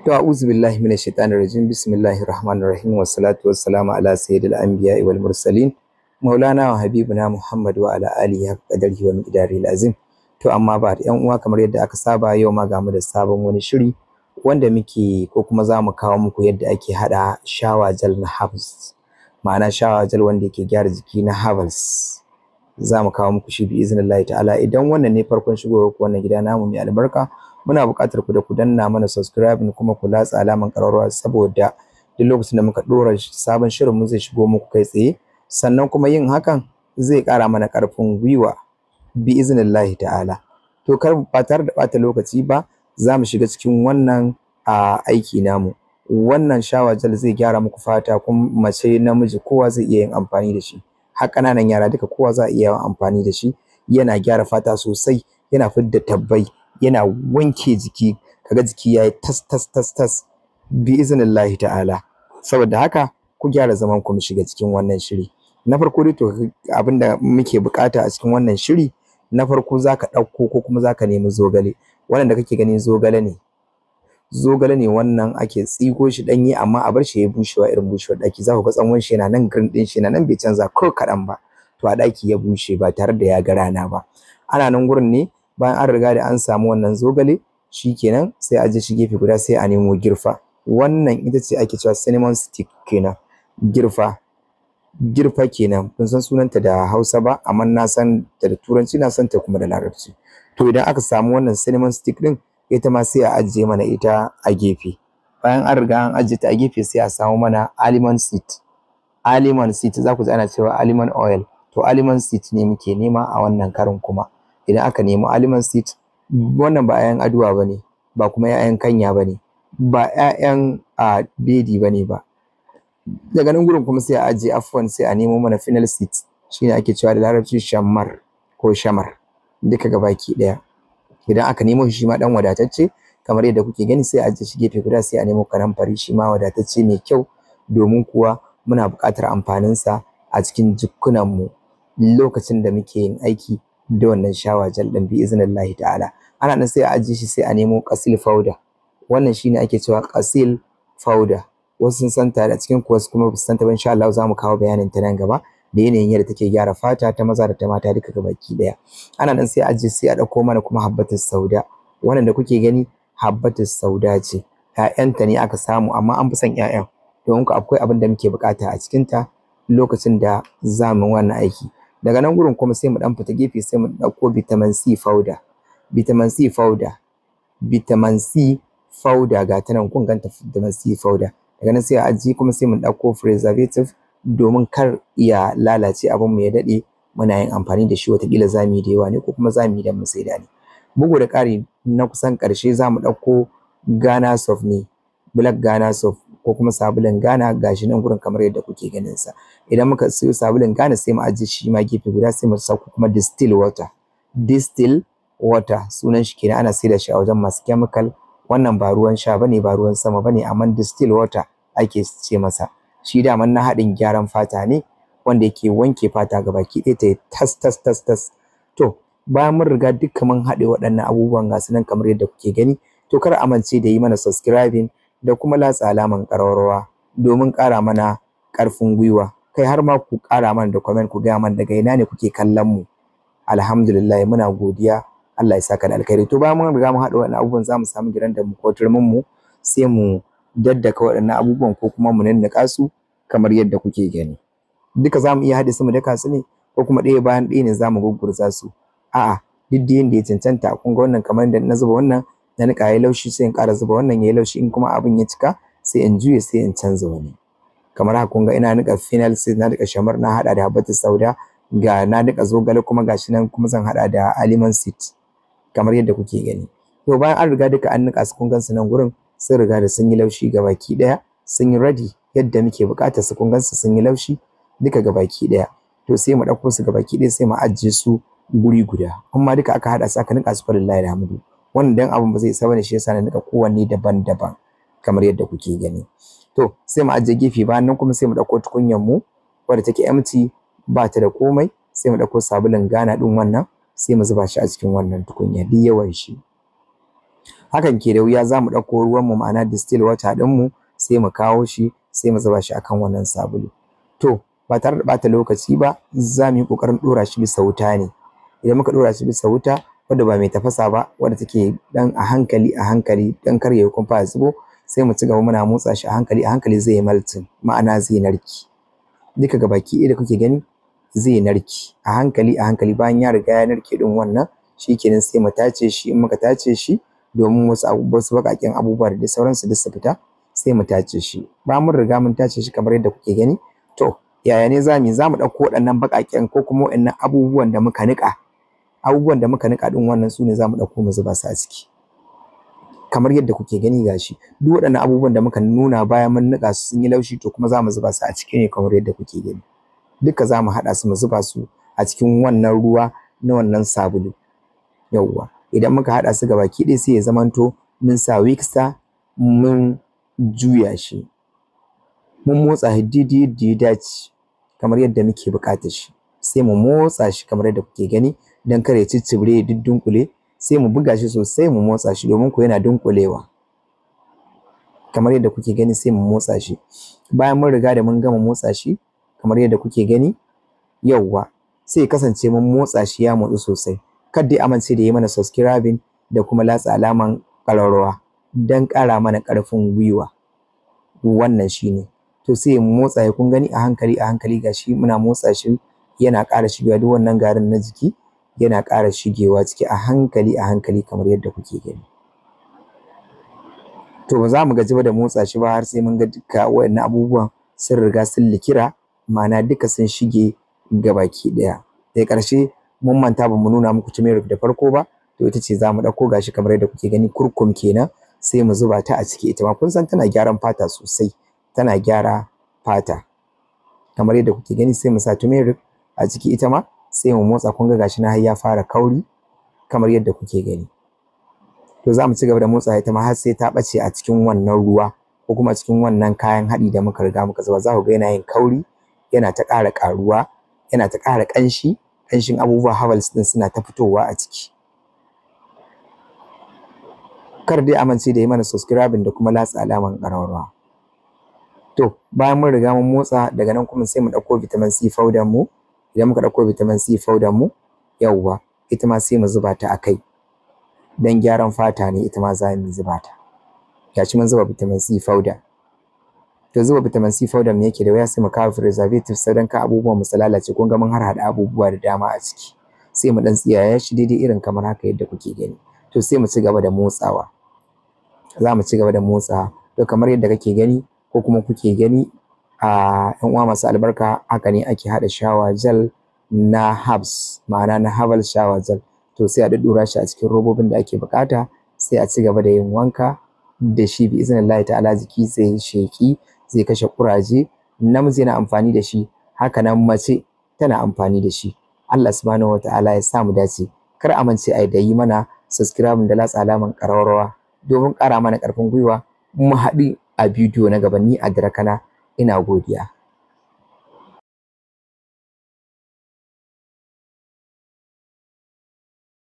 To a'udhu billahi minash shaitanir rajim. Bismillahir rahmanir rahim. Wassalatu wassalamu ala sayyidil anbiya'i wal mursalin. Maulana wa habibuna Muhammad wa ala alihi haqqa qadarihi wa miqdaril azim. To amma ba da yan uwa, kamar yadda aka saba, yau ma ga mu da sabon wani shiri wanda muke ko kuma za mu kawo muku yadda ake hada shawa gel na herbs. Ma'ana shawa gel wanda yake gyara jiki na herbs. Za mu kawo muku shi bi iznillahi ta'ala. Idan wannan ne farkon shigowar ku wannan gida namu mai albarka, muna buƙatar ku da ku danna mana subscribe kuma ku latsa alaman ƙararrawa, saboda duk lokacin da muka ɗora sabon shirin mu zai shigo muku kai tsaye. Sannan kuma yin hakan zai ƙara mana ƙarfin gwiwa bi iznillahi ta'ala. To kar ba tare da ɓata lokaci ba, za mu shiga cikin wannan aiki namu. Wannan shawa gel zai gyara muku fata, kuma mace namiji kowa zai iya yin amfani da shi. Har ƙananan yara duka kowa za a iya yin amfani da shi. Yana gyara fata sosai, yana fidda tabbai, yana wanke jiki, kaga jiki yayi tas bi iznillahi ta'ala. Saboda haka ku gyara zaman ku mu shiga cikin wannan shiri. Na farko dai to abinda muke bukata a cikin wannan shiri, na farko zaka ɗauko ko kuma zaka nemi zogale. Wannan da kake gani zogale ne. Zogale ne wannan, ake tsigo shi ɗanye amma a bar shi ya bushewa irin bushewar ɗaki. Za ku ga tsawon shi yana nan, green ɗin shi yana nan bai canza ko kaɗan ba. To a ɗaki ya bushe ba tare da ya ga rana ba. Ana nan gurin ne, bayan an riga da an samu wannan zogale, shikenan sai a je shi gefe guda, sai a nemo girfa. Wannan ita ce ake cewa cinnamon stick kenan. Girfa kenan. Kun san sunanta da Hausa ba, amma na san ta da Turanci, na san ta kuma da Larabci. To idan aka samu wannan cinnamon stick din, ita ma sai a ajiye mana ita a gefe. Bayan an riga an ajiye ta a gefe, sai a samu mana almond seed. Almond seed za ku ji ana cewa almond oil. To almond seed ne muke nema a wannan karin kuma. Idan aka nemi almond seed, wannan ba 'ya'yan aduwa bane, ba kuma 'ya'yan kanya bane, ba 'ya'yan bedi bane ba. Daga nan gurin kuma sai a ajiye, afwan, sai a nemo mana fennel seed. Shine ake cewa da Larabci shammar ko shamar, duka gabaki daya. Idan aka nemo shi ma dan wadatacce kamar yadda kuke gani, sai a ajiye shi gefe guda, sai a nemo karamfari shi ma wadatacce mai kyau, domin kuwa muna buƙatar amfanin sa a cikin jikkunan mu lokacin da muke yin aiki da wannan shawa gel din bi iznillahi ta'ala. Ana nan sai a ajiye shi, sai a nemo qasil powder. Wannan shine ake cewa qasil powder. Wasu sun santa da cikin kuwa kuma ba su santa ba. Insha Allah za mu kawo bayanin ta nan gaba, da yanayin yadda take gyara fata ta maza da ta mata duka gabaki daya. Ana nan sai a ajiye, sai a dauko mana kuma habbatus sauda. Wannan da kuke gani habbatus sauda ce. Ƴaƴanta ne aka samu, amma an fi son ƴaƴan domin ku akwai abin da muke bukata a cikin ta lokacin da za mu wannan aiki. Daga nan gurin kuma sai mu dan fita gefe, sai mu dauko vitamin C powder. Vitamin C powder ga ta nan kun ganta, vitamin C powder. Daga nan sai a ajiye, kuma sai mu dauko preservative domin kar ya lalace abin mu ya dade muna yin amfani da shi, watakila za mu yi da yawa ne ko kuma za mu yi dan mu saida ne. Bugu da ƙari na kusan ƙarshe, za mu dauko Ghana soft ne, black Ghana soft ko kuma sabulun Ghana, gashi nan gurin kamar yadda kuke ganin sa. Idan muka siyo sabulun Ghana, sai mu ajiye shi ma gefe guda, sai mu sauko kuma distill water sunan shi kenan. Ana saida shi a wajen masu chemical. Wannan ba ruwan sha bane, ba ruwan sama bane, amma distill water ake ce masa. Shi daman na haɗin gyaran fata ne, wanda yake wanke fata gabaki ɗaya ta yi tas. To bayan mun riga duka mun haɗe waɗannan abubuwan gasu nan kamar yadda kuke gani, to kar amince da yi mana subscribing da kuma latsa alaman ƙararrawa domin ƙara mana ƙarfin gwiwa. Kai har ma ku ƙara mana da comment, ku gaya mana daga ina ne kuke kallon mu. Alhamdulillah, muna godiya, Allah ya saka da alkhairi. To bayan mun riga mun haɗa waɗannan abubuwan, za mu samu gidan da mu ko turmin mu, sai mu daddaka waɗannan abubuwan ko kuma mu nannaƙa su kamar yadda kuke gani. Duka za mu iya haɗe su mu daka su ne, ko kuma ɗaya bayan ɗaya ne za mu gurgurza su. A'a, duk da yanda ya cancanta. Kun ga wannan kamar yadda na zuba wannan, na niƙa yayi laushi, sai in ƙara zuba wannan yayi laushi. In kuma abin ya cika, sai in juye, sai in canza wani. Kamar haka kun ga ina niƙa fennel seed, na niƙa shamar, na haɗa da habbatus sauda, ga na niƙa zogale kuma gashi nan kuma zan haɗa da almond seed kamar yadda kuke gani. To bayan an riga duka an niƙa su, kun gansu nan gurin sun riga da sun yi laushi gabaki ɗaya, sun yi ready yadda muke buƙatar su. Kun gansu sun yi laushi duka gabaki ɗaya. To sai mu ɗauko su gabaki ɗaya, sai mu ajiye su guri guda. Amma duka aka haɗa su aka niƙa su, falillahi alhamdu. Wannan dan abun ba zai isa bane, shi yasa na niƙa kowanne daban-daban kamar yadda kuke gani. To sai mu ajiye gefe. Bayan nan kuma sai mu ɗauko tukunyar mu wadda take empty, ba ta da komai. Sai mu ɗauko sabulun Ghana ɗin wannan, sai mu zuba shi a cikin wannan tukunya duk yawan shi. hakan ke da wuya za mu ɗauko ruwan mu ma'ana distill water ɗin mu sai mu kawo shi sai mu zuba shi akan wannan sabulu. To ba tare da ɓata lokaci ba za mu yi ƙoƙarin ɗora shi bisa wuta ne. Idan muka ɗora shi bisa wuta wadda ba mai tafasa ba wadda take dan a hankali dan kar ya kumfa ya zubo, sai mu ci gaba muna motsa shi a hankali zai yi melting ma'ana zai narki. Duka gabaki ɗaya da kuke gani zai narki a hankali bayan ya riga ya narke ɗin wannan shikenan sai mu tace shi. In muka tace shi domin wasu baƙaƙen abubuwa da sauransu duk su fita sai mu tace shi. Bayan mun riga mun tace shi kamar yadda kuke gani, to yaya ne za mu ɗauko waɗannan baƙaƙen ko kuma waɗannan abubuwan da muka niƙa. Abubuwan da muka niƙa ɗin wannan su ne za mu ɗauko mu zuba su a ciki. Kamar yadda kuke gani gashi duk waɗannan abubuwan da muka nuna bayan mun niƙa su sun yi laushi to kuma za mu zuba su a ciki ne kamar yadda kuke gani. Duka za mu haɗa su mu zuba su a cikin wannan ruwa na wannan sabulu. Yawwa idan muka haɗa su gabaki ɗaya sai ya zamanto mun sa mixer mun juya shi. Mun motsa shi daidai yadda ya dace kamar yadda muke buƙatar shi. Sai mu motsa shi kamar yadda kuke gani don kar ya ciccire ya duddunƙule, sai mu buga shi sosai mu motsa shi domin ko yana dunƙulewa. Kamar yadda kuke gani sai mu motsa shi. Bayan mun riga da mun gama motsa shi kamar yadda kuke gani, yawwa sai ya kasance mun motsa shi ya motsu sosai. Kar dai amince da yi mana subscribing da kuma latsa alaman ƙararrawa don ƙara mana ƙarfin gwiwa. Wannan shine. To sai mu motsa ya kun gani a hankali gashi muna motsa shi yana ƙara shigewa duk wannan garin na jiki yana ƙara shigewa ciki a hankali kamar yadda kuke gani. To ba za mu gaji ba da motsa shi ba har sai mun ga duka waɗannan abubuwan sun riga sun likira ma'ana duka sun shige gabaki ɗaya. Daga ƙarshe mun manta ba mu nuna muku turmeric da farko ba, to ita ce za mu ɗauko gashi kamar yadda kuke gani kurkum kenan sai mu zuba ta a ciki. Ita ma kun san tana gyaran fata sosai, tana gyara fata kamar yadda kuke gani. Sai mu sa turmeric a ciki ita ma sai mu motsa kun ga gashi na har ya fara kauri kamar yadda kuke gani. To za mu ci gaba da motsa ita ma har sai ta ɓace a cikin wannan ruwa ko kuma cikin wannan kayan haɗi da muka riga muka zuba. Za ku ga yana yin kauri, yana ta ƙara ƙaruwa, yana ta ƙara ƙanshin abubuwa herbals ɗin suna ta fitowa a ciki. Kar dai amince da yi mana subscribing da kuma latsa alaman ƙararrawa. To bayan mun riga mun motsa daga nan kuma sai mu ɗauko vitamin C powder mu. Idan muka ɗauko vitamin C powder mu, yawwa ita ma sai mu zuba ta a kai don gyaran fata ne ita ma za mu zuba ta. Gashi mun zuba vitamin C powder. To zuba vitamin C powder ne yake da wuya, sai mu kawo preservative sai don ka abubuwan mu su lalace. Kun ga mun harhaɗa abubuwa da dama a ciki. Sai mu ɗan tsiyaya shi daidai irin kamar haka yadda kuke gani. To sai mu ci gaba da motsawa. Za mu ci gaba da motsawa. To kamar yadda kake gani ko kuma kuke gani a ƴan uwa masu albarka, haka ne ake haɗa shower gel na herbs ma'ana na herbal shower gel. To sai a ɗuɗɗura shi a cikin robobin da ake buƙata sai a ci gaba da yin wanka da shi bi iznillahi ta'ala. Jiki zai sheƙi, zai kashe ƙuraje. Namiji yana amfani da shi, haka nan mace tana amfani da shi. Allah subhanahu wa ta'ala ya sa mu dace. Kar a mance a da yi mana subscribe da latsa alaman ƙararrawa domin ƙara mana ƙarfin gwiwa. Mu haɗu a bidiyo na gaba. Ni Adirakana ina godiya.